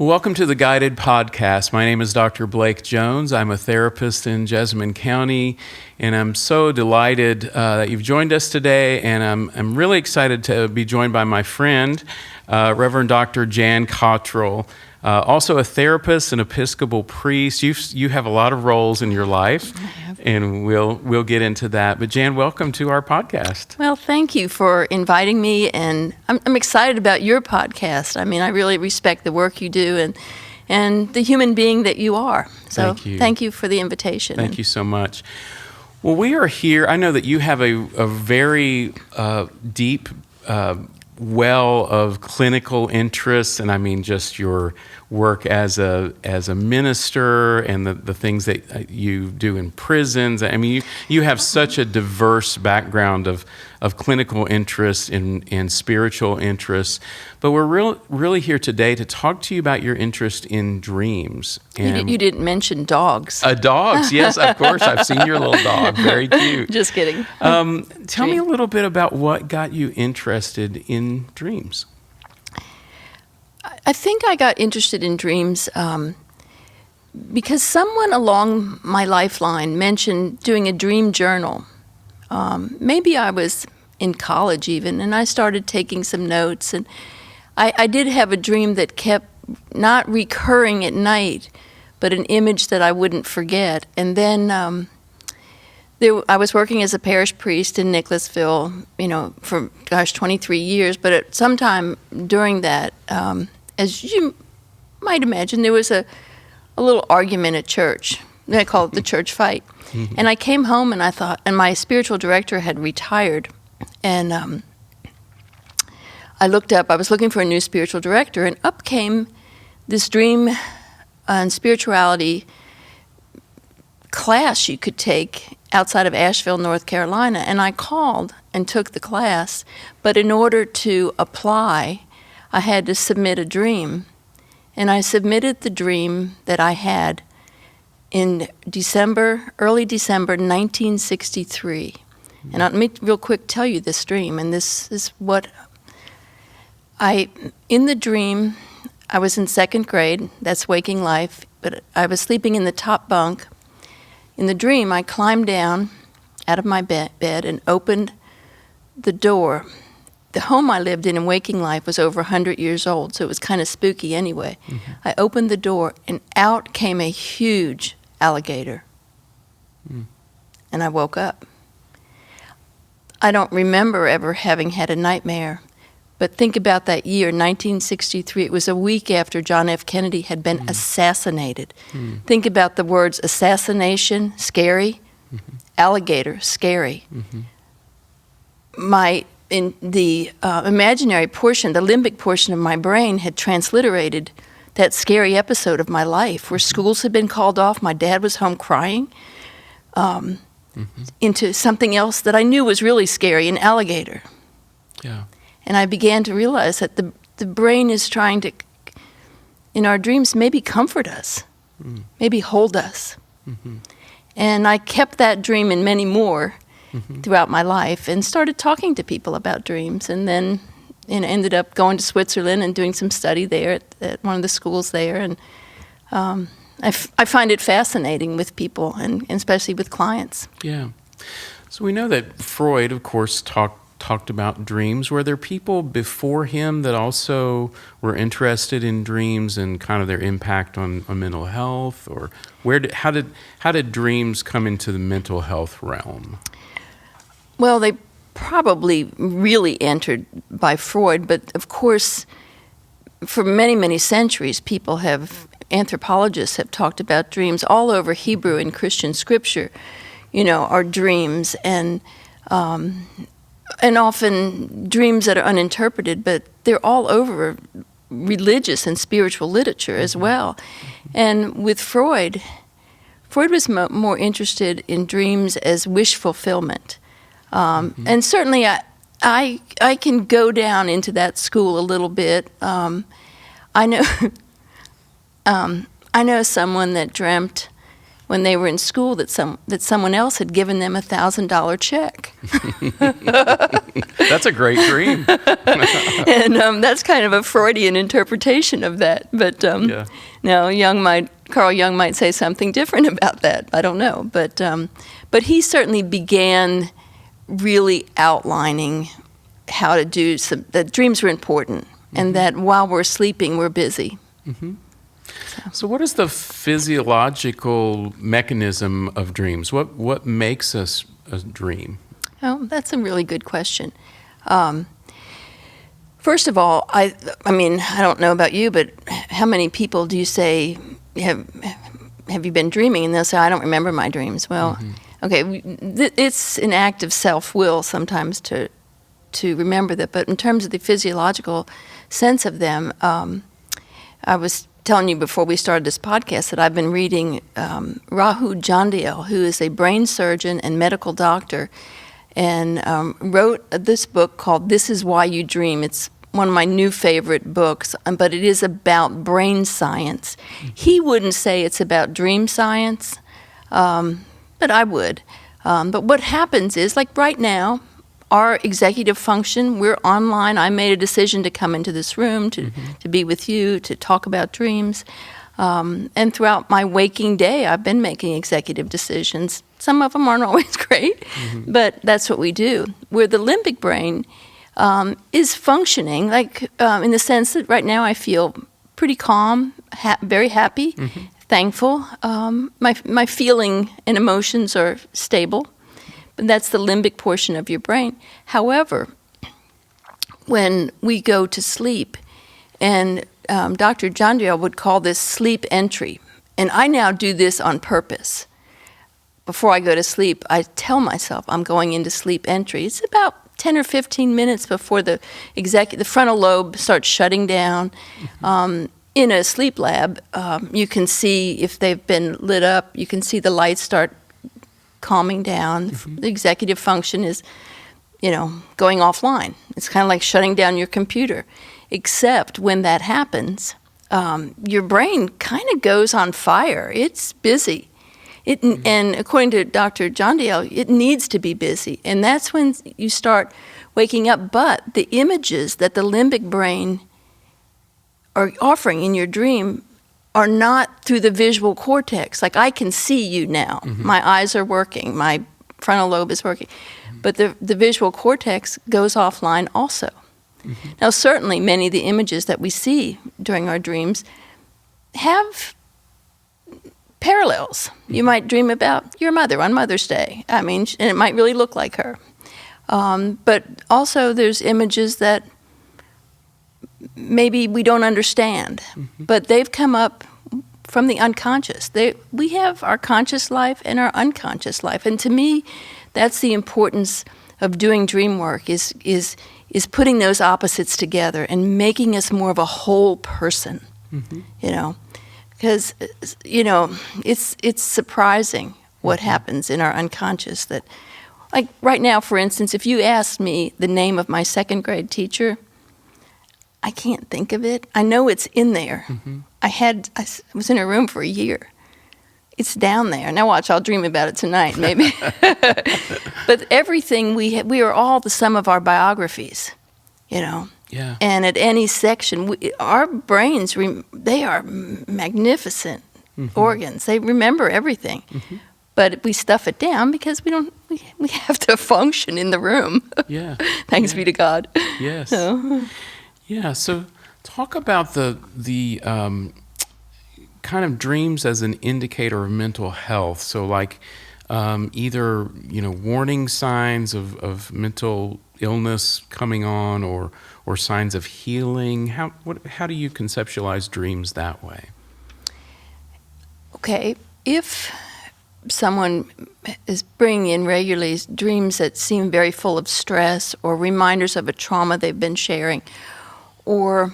welcome to the Guided Podcast. My name is Dr. Blake Jones. I'm a therapist in Jessamine County, and I'm so delighted that you've joined us today, and I'm really excited to be joined by my friend, Reverend Dr. Jan Cottrell, also a therapist, an Episcopal priest. You have a lot of roles in your life, and we'll get into that. But Jan, welcome to our podcast. Well, thank you for inviting me, and I'm excited about your podcast. I mean, I really respect the work you do and the human being that you are. So thank you for the invitation. Thank you so much. Well, we are here. I know that you have a very deep well of clinical interests, and I mean just your work as a minister and the things that you do in prisons. I mean, you have such a diverse background of clinical interests and spiritual interests. But we're really here today to talk to you about your interest in dreams. And you didn't mention dogs. Dogs, yes, of course. I've seen your little dog. Very cute. Just kidding. Tell me a little bit about what got you interested in dreams. I think I got interested in dreams because someone along my lifeline mentioned doing a dream journal. Maybe I was in college even, and I started taking some notes. And I did have a dream that kept not recurring at night, but an image that I wouldn't forget. And then I was working as a parish priest in Nicholasville, for 23 years. But at some time during that, as you might imagine, there was a little argument at church. I call it the church fight. Mm-hmm. And I came home and I thought, and my spiritual director had retired, and I looked up, I was looking for a new spiritual director, and up came this dream and spirituality class you could take outside of Asheville, North Carolina. And I called and took the class, but in order to apply, I had to submit a dream. And I submitted the dream that I had in early December 1963. And let me real quick tell you this dream, and this is what in the dream, I was in second grade, that's waking life, but I was sleeping in the top bunk. In the dream, I climbed down out of my bed and opened the door. The home I lived in waking life was over 100 years old, so it was kind of spooky anyway. Mm-hmm. I opened the door, and out came a huge alligator. And I woke up. I don't remember ever having had a nightmare, but think about that year, 1963. It was a week after John F. Kennedy had been assassinated. Think about the words assassination, scary, alligator, scary. In the imaginary portion, the limbic portion of my brain had transliterated that scary episode of my life where schools had been called off, my dad was home crying, into something else that I knew was really scary, an alligator. Yeah. And I began to realize that the brain is trying to, in our dreams, maybe comfort us, maybe hold us. And I kept that dream and many more throughout my life and started talking to people about dreams, and then ended up going to Switzerland and doing some study there at one of the schools there. And I find it fascinating with people, and especially with clients. Yeah. So we know that Freud, of course, talked about dreams. Were there people before him that also were interested in dreams and kind of their impact on mental health, or how did dreams come into the mental health realm? Well, they probably really entered by Freud, but of course, for many, many centuries, anthropologists have talked about dreams all over Hebrew and Christian scripture, are dreams, and often dreams that are uninterpreted, but they're all over religious and spiritual literature as well. And with Freud was more interested in dreams as wish fulfillment. And certainly I can go down into that school a little bit. I know someone that dreamt when they were in school that someone else had given them $1,000 check. That's a great dream. And that's kind of a Freudian interpretation of that. But now Carl Jung might say something different about that. I don't know. But he certainly began really outlining how to do that dreams were important, and that while we're sleeping, we're busy. Mm-hmm. So what is the physiological mechanism of dreams? What makes us dream? Oh, that's a really good question. First of all, I mean, I don't know about you, but how many people do you say, have you been dreaming? And they'll say, I don't remember my dreams. Well, okay, it's an act of self-will sometimes to remember that. But in terms of the physiological sense of them, I was telling you before we started this podcast that I've been reading Rahul Jandial, who is a brain surgeon and medical doctor, and wrote this book called This Is Why You Dream. It's one of my new favorite books, but it is about brain science. He wouldn't say it's about dream science, but I would. But what happens is, like right now, our executive function, we're online. I made a decision to come into this room, to be with you, to talk about dreams. And throughout my waking day, I've been making executive decisions. Some of them aren't always great, but that's what we do. Where the limbic brain is functioning, like in the sense that right now I feel pretty calm, very happy, thankful. My feeling and emotions are stable. That's the limbic portion of your brain. However, when we go to sleep, and Dr. Jandial would call this sleep entry, and I now do this on purpose. Before I go to sleep, I tell myself I'm going into sleep entry. It's about 10 or 15 minutes before the frontal lobe starts shutting down. In a sleep lab, you can see if they've been lit up, you can see the lights start calming down. The executive function is, going offline. It's kind of like shutting down your computer. Except when that happens, your brain kind of goes on fire. It's busy. And according to Dr. Jandial, it needs to be busy. And that's when you start waking up. But the images that the limbic brain are offering in your dream are not through the visual cortex. Like, I can see you now. My eyes are working. My frontal lobe is working. But the visual cortex goes offline also. Now, certainly many of the images that we see during our dreams have parallels. You might dream about your mother on Mother's Day. I mean, and it might really look like her. But also there's images that maybe we don't understand, but they've come up from the unconscious. We have our conscious life and our unconscious life, and to me, that's the importance of doing dream work. Is putting those opposites together and making us more of a whole person. Because it's surprising what happens in our unconscious. That, like right now, for instance, if you asked me the name of my second grade teacher, I can't think of it. I know it's in there. I was in her room for a year. It's down there. Now watch, I'll dream about it tonight, maybe. But everything we are all the sum of our biographies, Yeah. And at any section, our brains, they are magnificent organs. They remember everything. But we stuff it down because we have to function in the room. Yeah. Thanks be to God. Yes. So. Yeah. So talk about the kind of dreams as an indicator of mental health. So like either, warning signs of mental illness coming on or signs of healing. How do you conceptualize dreams that way? Okay. If someone is bringing in regularly dreams that seem very full of stress or reminders of a trauma they've been sharing, or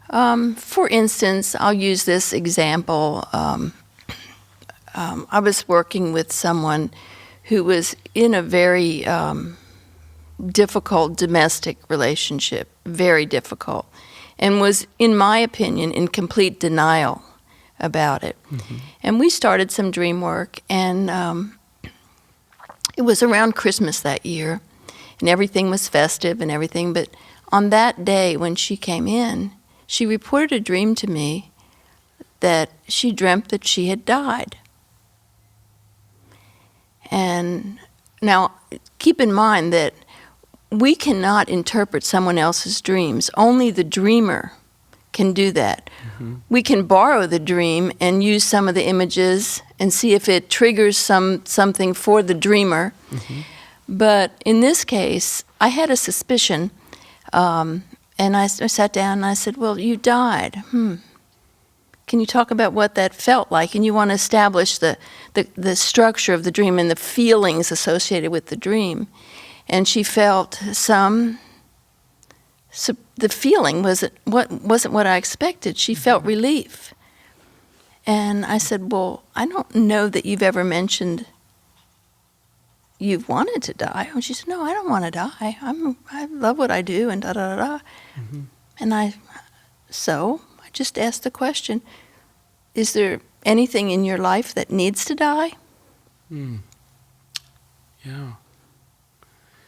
for instance, I'll use this example. I was working with someone who was in a very difficult domestic relationship, very difficult, and was, in my opinion, in complete denial about it. And we started some dream work, and it was around Christmas that year, and everything was festive and everything, but on that day when she came in, she reported a dream to me that she dreamt that she had died. And now, keep in mind that we cannot interpret someone else's dreams. Only the dreamer can do that. We can borrow the dream and use some of the images and see if it triggers something for the dreamer. But in this case, I had a suspicion, and I sat down and I said, well, you died. Can you talk about what that felt like? And you want to establish the structure of the dream and the feelings associated with the dream. And she felt the feeling wasn't what I expected. She felt relief. And I said, well, I don't know that you've ever mentioned you've wanted to die. And she said, no, I don't want to die. I love what I do, and da-da-da-da. And I just asked the question, is there anything in your life that needs to die? Yeah.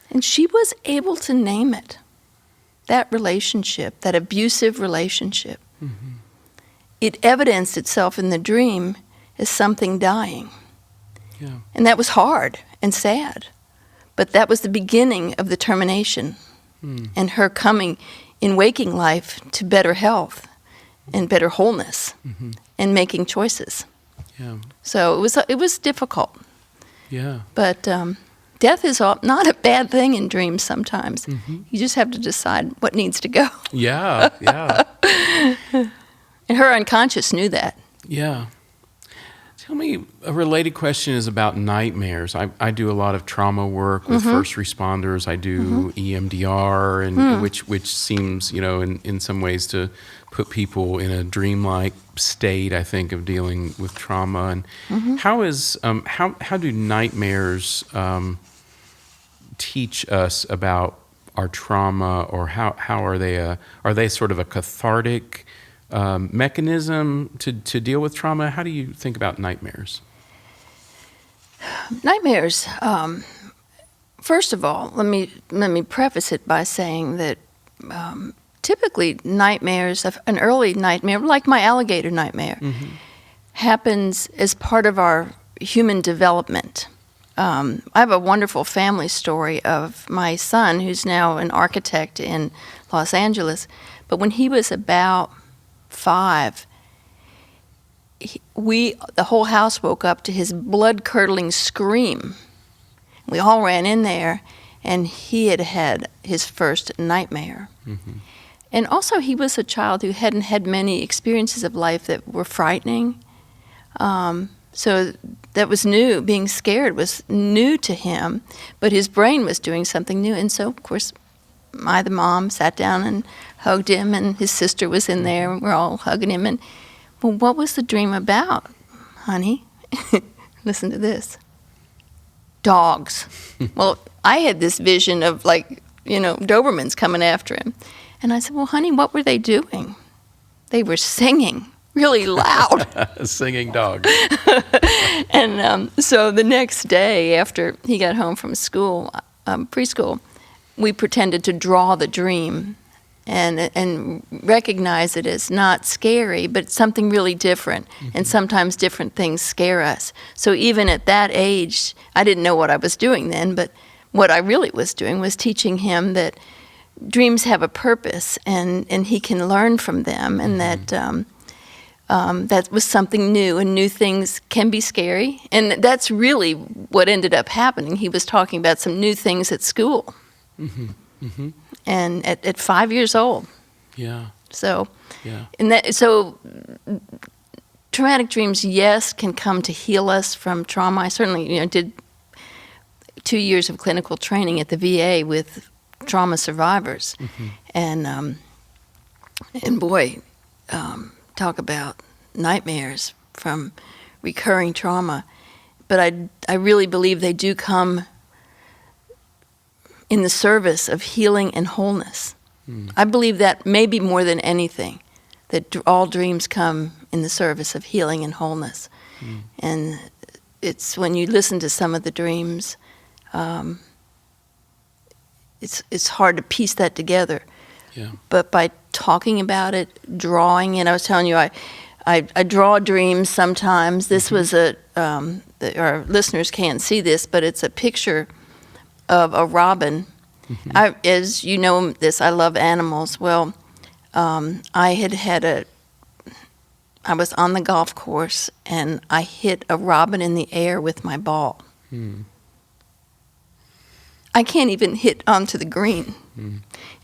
And she was able to name it, that relationship, that abusive relationship. It evidenced itself in the dream as something dying. Yeah. And that was hard and sad. But that was the beginning of the termination and her coming in waking life to better health and better wholeness and making choices. Yeah. So it was difficult. Yeah. But death is not a bad thing in dreams sometimes. You just have to decide what needs to go. Yeah. Yeah. And her unconscious knew that. Yeah. Tell me, a related question is about nightmares. I do a lot of trauma work with first responders. I do EMDR, and which seems, in some ways to put people in a dreamlike state, I think, of dealing with trauma. And how do nightmares teach us about our trauma, or how are they sort of a cathartic mechanism to deal with trauma? How do you think about nightmares? Nightmares. First of all, let me preface it by saying that typically nightmares, an early nightmare, like my alligator nightmare, happens as part of our human development. I have a wonderful family story of my son, who's now an architect in Los Angeles. But when he was about 5, the whole house woke up to his blood-curdling scream. We all ran in there, and he had his first nightmare. And also, he was a child who hadn't had many experiences of life that were frightening. So that was new. Being scared was new to him, but his brain was doing something new. And so, of course, the mom, sat down and hugged him, and his sister was in there, and we're all hugging him. And, well, what was the dream about, honey? Listen to this. Dogs. Well, I had this vision of, Dobermans coming after him. And I said, well, honey, what were they doing? They were singing really loud. Singing dogs. And so the next day after he got home from school, preschool, we pretended to draw the dream and recognize it as not scary, but something really different. And sometimes different things scare us. So even at that age, I didn't know what I was doing then, but what I really was doing was teaching him that dreams have a purpose, and he can learn from them, and that that was something new, and new things can be scary. And that's really what ended up happening. He was talking about some new things at school. And at 5 years old. Yeah. So, yeah. So traumatic dreams, yes, can come to heal us from trauma. I certainly, did 2 years of clinical training at the VA with trauma survivors, and boy, talk about nightmares from recurring trauma. But I really believe they do come in the service of healing and wholeness. I believe that maybe more than anything, that all dreams come in the service of healing and wholeness. And it's when you listen to some of the dreams, it's hard to piece that together. Yeah. But by talking about it, drawing it, I was telling you, I draw dreams sometimes. This was our listeners can't see this, but it's a picture of a robin. As you know this, I love animals. Well, I was on the golf course and I hit a robin in the air with my ball. I can't even hit onto the green.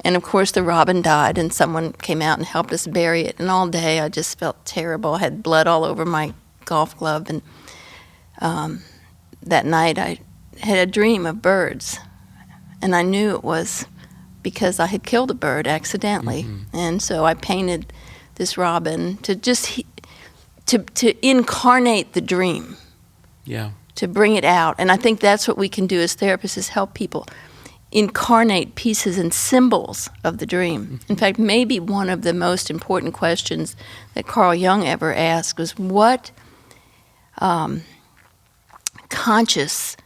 And of course the robin died and someone came out and helped us bury it. And all day I just felt terrible. I had blood all over my golf glove. And that night I had a dream of birds. And I knew it was because I had killed a bird accidentally. And so I painted this robin to just to incarnate the dream. Yeah. To bring it out. And I think that's what we can do as therapists, is help people incarnate pieces and symbols of the dream. In fact, maybe one of the most important questions that Carl Jung ever asked was, what conscious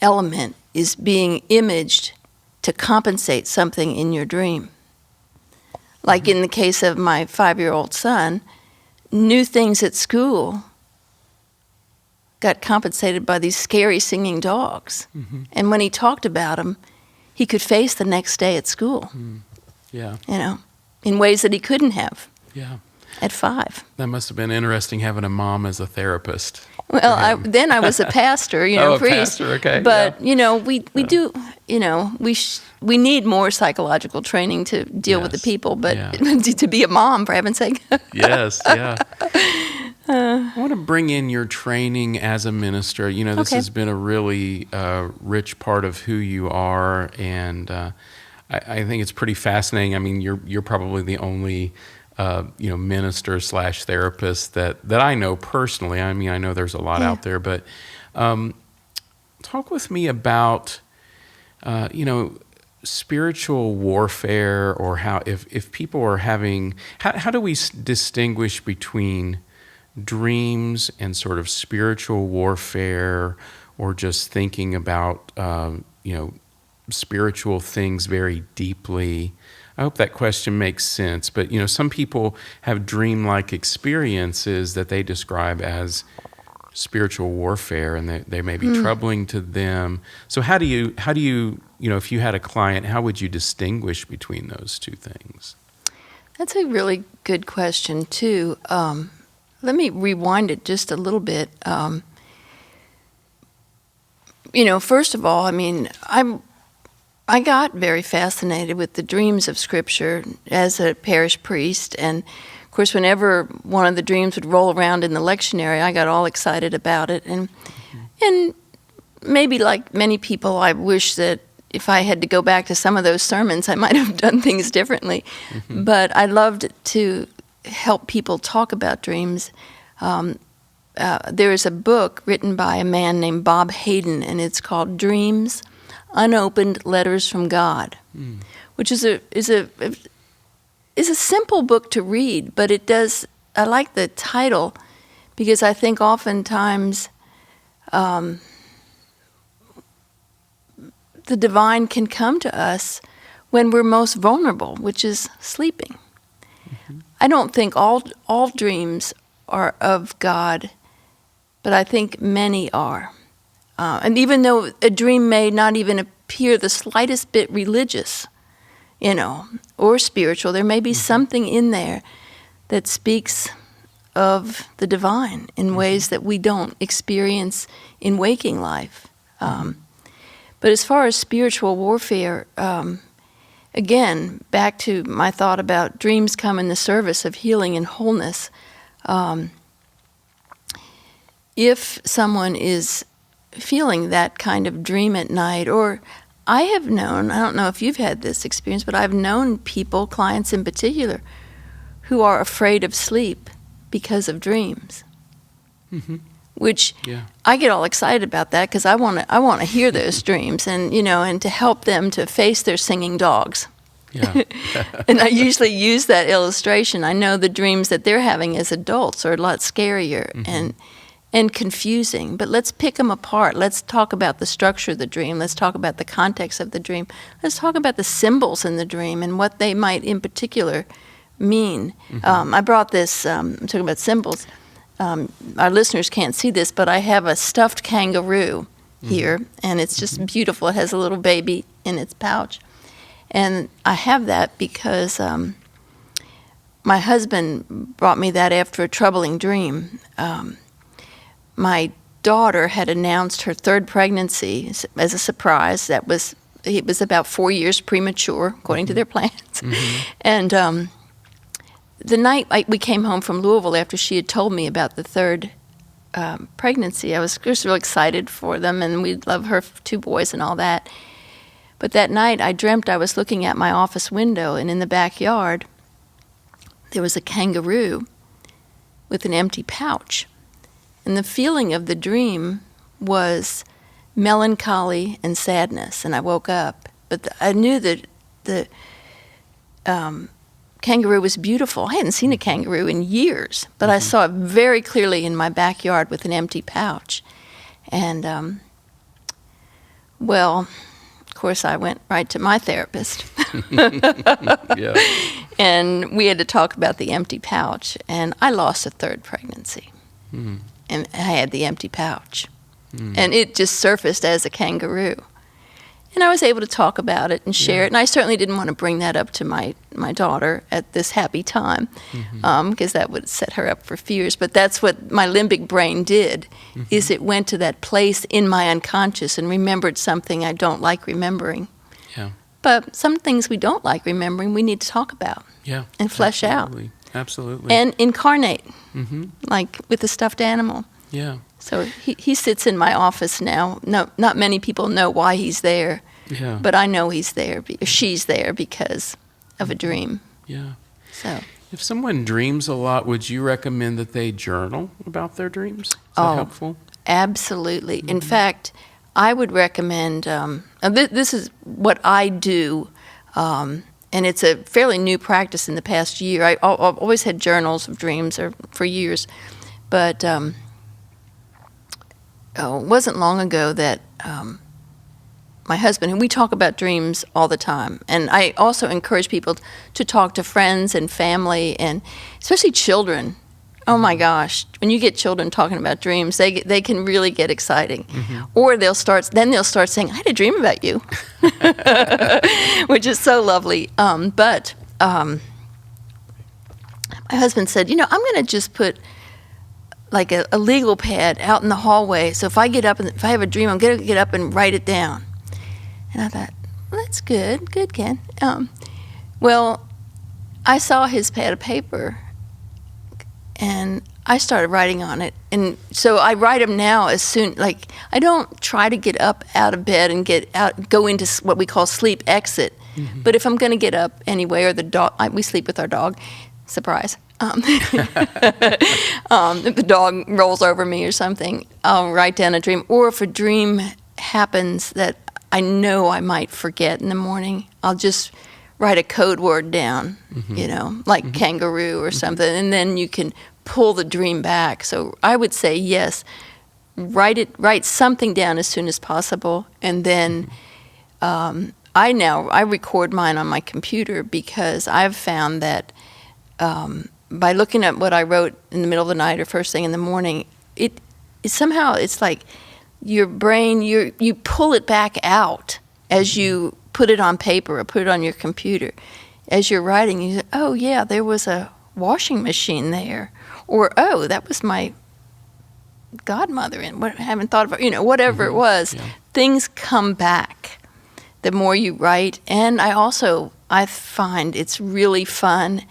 element is being imaged to compensate something in your dream? Like in the case of my 5-year-old son, new things at school got compensated by these scary singing dogs. And when he talked about them, he could face the next day at school. Yeah. You know, in ways that he couldn't have. Yeah. At 5. That must have been interesting having a mom as a therapist. Well, then I was a pastor, a priest. pastor, okay. But, we do, we need more psychological training to deal with the people, but to be a mom, for heaven's sake. Yes, yeah. I want to bring in your training as a minister. This has been a really rich part of who you are, and I think it's pretty fascinating. I mean, you're probably the only minister / therapist that I know personally. I mean, I know there's a lot out there, but talk with me about spiritual warfare, or how if people are having how do we distinguish between dreams and sort of spiritual warfare, or just thinking about spiritual things very deeply? I hope that question makes sense. But some people have dreamlike experiences that they describe as spiritual warfare, and they may be troubling to them. So how do you if you had a client, how would you distinguish between those two things? That's a really good question too. Let me rewind it just a little bit. First of all, I mean, I got very fascinated with the dreams of Scripture as a parish priest, and of course, whenever one of the dreams would roll around in the lectionary, I got all excited about it. And maybe like many people, I wish that if I had to go back to some of those sermons, I might have done things differently. But I loved to help people talk about dreams. There is a book written by a man named Bob Hayden, and it's called Dreams, Unopened Letters from God, which is a simple book to read, but I like the title because I think oftentimes the divine can come to us when we're most vulnerable, which is sleeping. I don't think all dreams are of God, but I think many are. And even though a dream may not even appear the slightest bit religious, or spiritual, there may be something in there that speaks of the divine in ways that we don't experience in waking life. But as far as spiritual warfare, again, back to my thought about dreams come in the service of healing and wholeness. If someone is feeling that kind of dream at night, or I have known, I don't know if you've had this experience, but I've known people, clients in particular, who are afraid of sleep because of dreams. Which I get all excited about that because I want to hear those dreams and and to help them to face their singing dogs. Yeah. And I usually use that illustration. I know the dreams that they're having as adults are a lot scarier and confusing. But let's pick them apart. Let's talk about the structure of the dream. Let's talk about the context of the dream. Let's talk about the symbols in the dream and what they might in particular mean. I brought this, I'm talking about symbols. Our listeners can't see this, but I have a stuffed kangaroo here, and it's just beautiful. It has a little baby in its pouch. And I have that because my husband brought me that after a troubling dream. My daughter had announced her third pregnancy as a surprise. It was about 4 years premature, according to their plans. And the night we came home from Louisville after she had told me about the third pregnancy, I was just real excited for them, and we love her 2 boys and all that. But that night I dreamt I was looking at my office window, and in the backyard there was a kangaroo with an empty pouch. And the feeling of the dream was melancholy and sadness, and I woke up. But I knew that the kangaroo was beautiful. I hadn't seen a kangaroo in years, but I saw it very clearly in my backyard with an empty pouch. And, well, of course, I went right to my therapist. Yeah. And we had to talk about the empty pouch. And I lost a third pregnancy. And I had the empty pouch. And it just surfaced as a kangaroo. And I was able to talk about it and share it. And I certainly didn't want to bring that up to my daughter at this happy time, because that would set her up for fears. But that's what my limbic brain did, is it went to that place in my unconscious and remembered something I don't like remembering. Yeah. But some things we don't like remembering, we need to talk about and flesh out. Absolutely. And incarnate, like with the stuffed animal. Yeah. So he sits in my office now. No, not many people know why he's there, but I know he's there, she's there because of a dream. Yeah. So if someone dreams a lot, would you recommend that they journal about their dreams? Is that helpful? Absolutely. In fact, I would recommend, this is what I do, and it's a fairly new practice in the past year. I've always had journals of dreams for years, but it wasn't long ago that my husband, and we talk about dreams all the time, and I also encourage people to talk to friends and family, and especially children. Oh my gosh, when you get children talking about dreams, they can really get exciting. Or they'll start saying, I had a dream about you, which is so lovely. But my husband said, I'm going to just put like a legal pad out in the hallway, so if I get up and if I have a dream, I'm going to get up and write it down. And I thought, well, that's good, Ken. Well, I saw his pad of paper, and I started writing on it. And so I write them now as soon, like, I don't try to get up out of bed and go into what we call sleep exit. But if I'm going to get up anyway, or the dog, we sleep with our dog, surprise. If the dog rolls over me or something, I'll write down a dream. Or if a dream happens that I know I might forget in the morning, I'll just write a code word down, like kangaroo or something, and then you can pull the dream back. So I would say, yes, write something down as soon as possible, and then I record mine on my computer, because I've found that by looking at what I wrote in the middle of the night or first thing in the morning, it somehow it's like your brain, you pull it back out as you put it on paper or put it on your computer. As you're writing, you say, oh yeah, there was a washing machine there, or oh, that was my godmother, and I haven't thought about, whatever it was. Yeah. Things come back the more you write. And I find it's really fun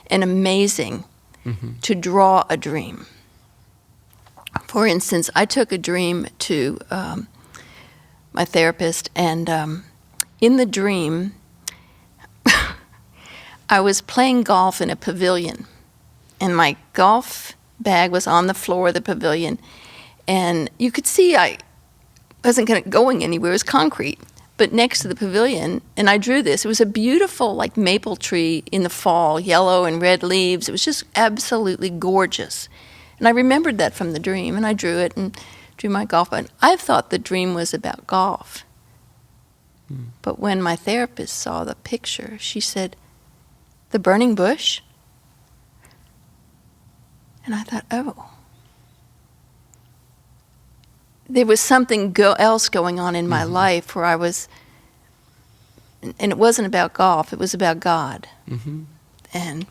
and amazing to draw a dream. For instance, I took a dream to my therapist, and in the dream, I was playing golf in a pavilion, and my golf bag was on the floor of the pavilion, and you could see I wasn't going anywhere. It was concrete. but next to the pavilion, and I drew this. It was a beautiful, like, maple tree in the fall, yellow and red leaves. It was just absolutely gorgeous. And I remembered that from the dream, and I drew it and drew my golf ball. I thought the dream was about golf. But when my therapist saw the picture, she said, "The burning bush?" And I thought, oh. There was something else going on in my life where I was, and it wasn't about golf, it was about God. And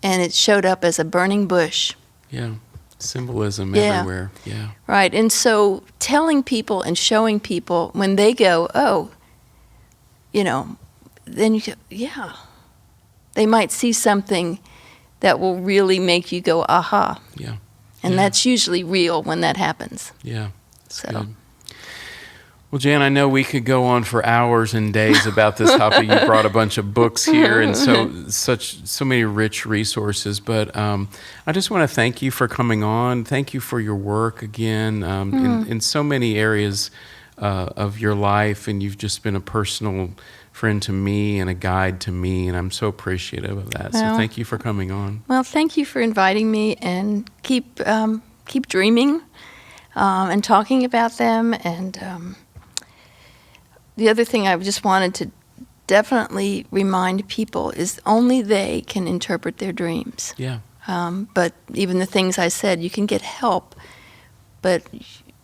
it showed up as a burning bush. Yeah. Symbolism everywhere. Yeah. Right. And so telling people and showing people, when they go, oh, then you go, yeah. They might see something that will really make you go, aha. Yeah. And that's usually real when that happens. Yeah. That's good. Well, Jan, I know we could go on for hours and days about this topic. You brought a bunch of books here and so many rich resources. But I just want to thank you for coming on. Thank you for your work again in so many areas of your life. And you've just been a personal friend to me and a guide to me. And I'm so appreciative of that. So thank you for coming on. Well, thank you for inviting me, and keep dreaming and talking about them. And the other thing I just wanted to definitely remind people is only they can interpret their dreams. Yeah. But even the things I said, you can get help, but,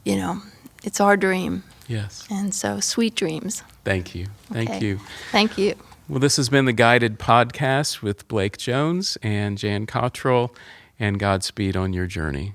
it's our dream. Yes. And so, sweet dreams. Thank you. Thank you. Thank you. Well, this has been the Guided Podcast with Blake Jones and Jan Cottrell, and Godspeed on your journey.